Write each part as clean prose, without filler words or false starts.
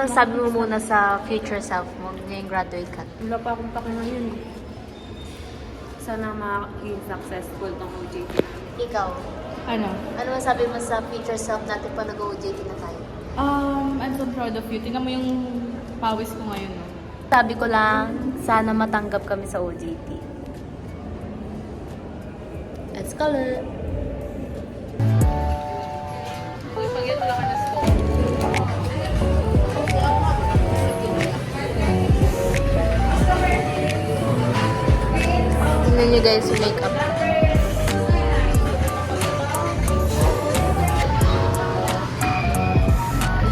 masasabi mo muna sa future self mo ngayong graduate ka? Wala pa akong pake ngayon. Sana maging successful tong OJT. Ikaw, Ano? ano masabi mo sa future self natin pa nag-OJT na tayo? I'm so proud of you. Tingnan mo yung pawis ko ngayon, no? Sabi ko lang, sana matanggap kami sa OJT. Let's color! Pag yan, wala ka na scope. Tingnan nyo guys yung makeup.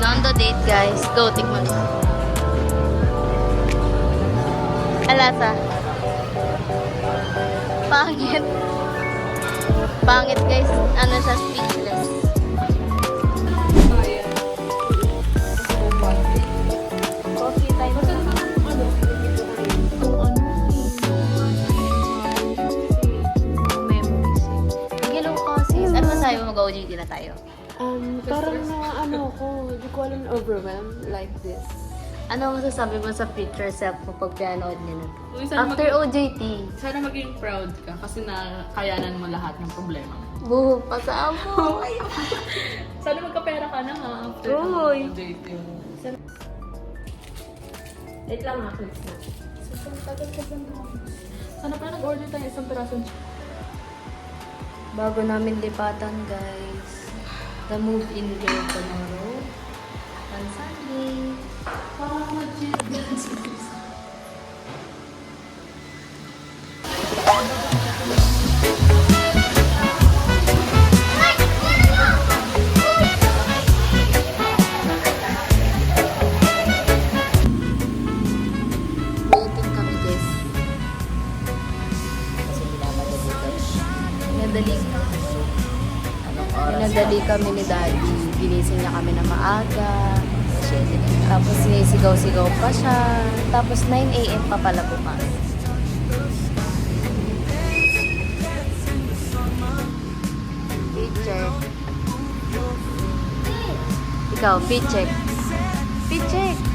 On the date guys. Go, tikman mo. Alasa. Pangit. Pangit guys. Ano siya, speechless. Coffee time. Memories. Hello kasi. Ano masabi mo mag-OJT na tayo? Parang na ano ko, hindi ko alam, overwhelmed like this. Ano masasabi mo sa future self mo pag pinanood niya na to? Uy, sana After OJT. Sana maging proud ka kasi nakayanan mo lahat ng problema mo. Buho pa sa amo. Sana magkapera ka na ha after Uy. OJT mo. Wait lang ha, please na. Sana pala nag-order tayo isang pirasong Bago namin lipatan guys. The move-in girl tomorrow. On Sunday. parang mag-cheese. Waiting kami guys. Kasi Pinadali. Pinadali kami ni Daddy. Ginising niya kami na maaga. Tapos sinisigaw-sigaw pa siya. Tapos 9 AM pa pala bukas. Picture. Ikaw, fit check. Fit check.